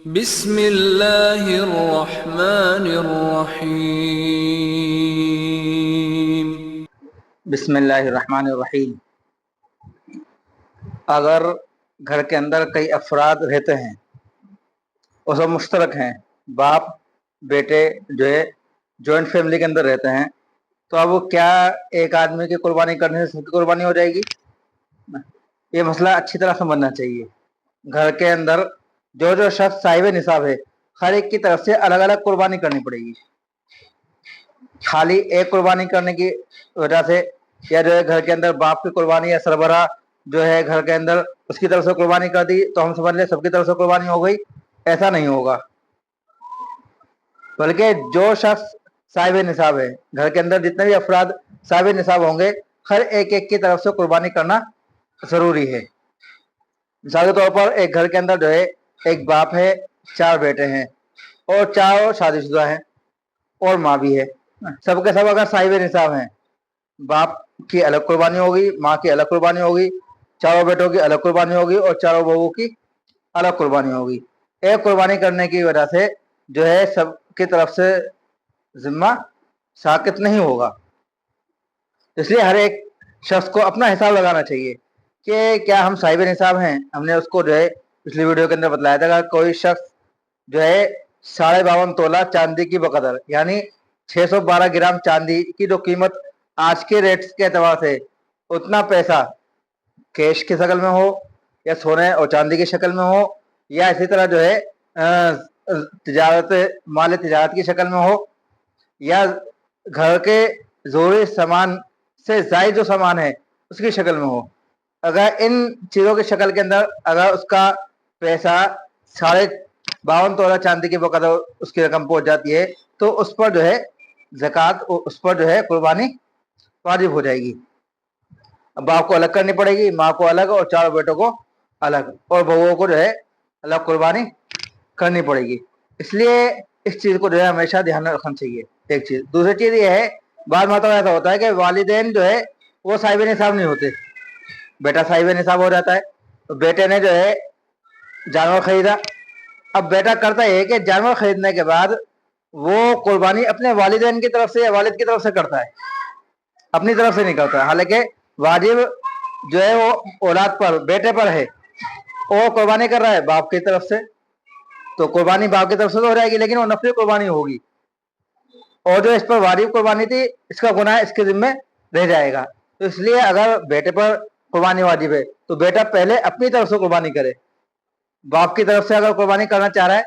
بسم اللہ الرحمن الرحیم۔ بسم اللہ الرحمن الرحیم۔ اگر گھر کے اندر کئی افراد رہتے ہیں اور سب مشترک ہیں، باپ بیٹے جو ہے جوائنٹ فیملی کے اندر رہتے ہیں، تو اب وہ کیا ایک آدمی کی قربانی کرنے سے سب کی قربانی ہو جائے گی؟ یہ مسئلہ اچھی طرح سمجھنا چاہیے۔ گھر کے اندر جو شخص صاحب نصاب ہے، ہر ایک کی طرف سے الگ الگ قربانی کرنی پڑے گی۔ خالی ایک قربانی کرنے کی وجہ سے یا جو ہے گھر کے اندر باپ کی قربانی یا سربراہ جو ہے گھر کے اندر اس کی طرف سے قربانی کر دی تو ہم سمجھ لیں سب کی طرف سے قربانی ہو گئی، ایسا نہیں ہوگا۔ بلکہ جو شخص صاحب نصاب ہے، گھر کے اندر جتنے بھی افراد صاحب نصاب ہوں گے، ہر ایک کی طرف سے قربانی کرنا ضروری ہے۔ مثال کے طور پر ایک گھر کے اندر جو ہے ایک باپ ہے، 4 بیٹے ہیں اور چاروں شادی شدہ ہیں اور ماں بھی ہے۔ سب کے سب اگر صاحب نصاب ہیں، باپ کی الگ قربانی ہوگی، ماں کی الگ قربانی ہوگی، چاروں بیٹوں کی الگ قربانی ہوگی اور چاروں بہووں کی الگ قربانی ہوگی۔ ایک قربانی کرنے کی وجہ سے جو ہے سب کی طرف سے ذمہ ساقط نہیں ہوگا۔ اس لیے ہر ایک شخص کو اپنا حساب لگانا چاہیے کہ کیا ہم صاحب نصاب ہیں۔ ہم نے اس کو جو ہے پچھلی ویڈیو کے اندر بتلایا تھا کہ کوئی شخص جو ہے 52.5 تولہ چاندی کی بقدر یعنی 612 گرام چاندی کی جو قیمت آج کے ریٹس کے اعتبار سے اتنا پیسہ کیش کی شکل میں ہو یا سونے اور چاندی کی شکل میں ہو یا اسی طرح جو ہے مال تجارت کی شکل میں ہو یا گھر کے ضروری سامان سے زائد جو سامان ہے اس کی شکل میں ہو، اگر ان چیزوں کی شکل کے اندر اگر اس کا پیسہ 52.5 تولہ چاندی کی بقدر اس کی رقم پہنچ جاتی ہے تو اس پر جو ہے زکوٰۃ، اس پر جو ہے قربانی واجب ہو جائے گی۔ باپ کو الگ کرنی پڑے گی، ماں کو الگ اور چاروں بیٹوں کو الگ اور بہوؤں کو جو ہے الگ قربانی کرنی پڑے گی۔ اس لیے اس چیز کو جو ہے ہمیشہ دھیان میں رکھنا چاہیے۔ ایک چیز، دوسری چیز یہ ہے بعض مرتبہ ایسا ہوتا ہے کہ والدین جو ہے وہ صاحب نصاب نہیں ہوتے، بیٹا صاحب نصاب ہو جاتا ہے تو بیٹے نے جو ہے جانور خریدا۔ اب بیٹا کرتا یہ ہے کہ جانور خریدنے کے بعد وہ قربانی اپنے والدین کی طرف سے یا والد کی طرف سے کرتا ہے، اپنی طرف سے نہیں کرتا، حالانکہ واجب جو ہے وہ اولاد پر، بیٹے پر ہے، وہ قربانی کر رہا ہے باپ کی طرف سے، تو قربانی باپ کی طرف سے تو ہو جائے گی لیکن وہ نفلی قربانی ہوگی، اور جو اس پر واجب قربانی تھی اس کا گناہ اس کے ذمہ رہ جائے گا۔ تو اس لیے اگر بیٹے پر قربانی واجب ہے تو بیٹا پہلے اپنی طرف سے قربانی کرے۔ باپ کی طرف سے اگر قربانی کرنا چاہ رہا ہے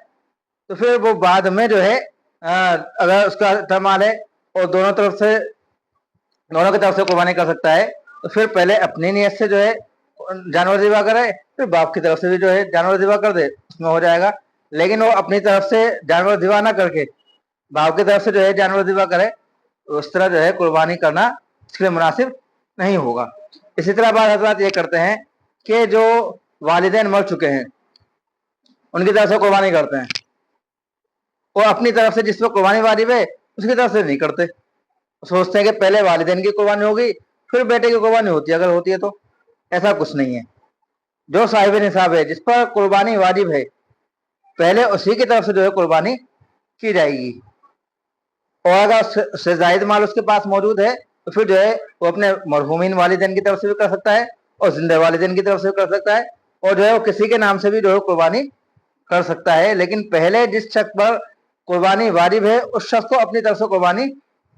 تو پھر وہ بعد میں جو ہے اگر اس کا استعمال ہے اور دونوں کی طرف سے قربانی کر سکتا ہے تو پھر پہلے اپنی نیت سے جو ہے جانور ذبح کرے، پھر باپ کی طرف سے بھی جو ہے جانور ذبح کر دے، اس میں ہو جائے گا۔ لیکن وہ اپنی طرف سے جانور ذبح نہ کر کے باپ کی طرف سے جو ہے جانور ذبح کرے، اس طرح جو ہے قربانی کرنا اس کے لیے مناسب نہیں ہوگا۔ اسی طرح بعض حضرات یہ کرتے ہیں کہ جو والدین مر چکے ہیں ان کی طرف سے قربانی کرتے ہیں اور اپنی طرف سے جس پہ قربانی واجب ہے اس کی طرف سے نہیں کرتے، سوچتے ہیں کہ پہلے والدین کی قربانی ہوگی پھر بیٹے کی قربانی ہوتی ہے، اگر ہوتی ہے تو ایسا کچھ نہیں ہے۔ جو صاحب نصاب ہے جس پر قربانی واجب ہے پہلے اسی کی طرف سے جو ہے قربانی کی جائے گی، اور اگر اس سے زائد مال اس کے پاس موجود ہے تو پھر جو ہے وہ اپنے مرحومین والدین کی طرف سے بھی کر سکتا ہے اور زندہ والدین کی طرف سے بھی کر سکتا ہے، اور جو ہے وہ کسی کے نام سے بھی جو ہے قربانی کر سکتا ہے، لیکن پہلے جس شخص پر قربانی واجب ہے اس شخص کو اپنی طرف سے قربانی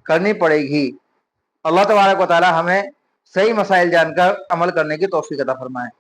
کرنی پڑے گی۔ اللہ تبارک و تعالی ہمیں صحیح مسائل جان کر عمل کرنے کی توفیق عطا فرمائے۔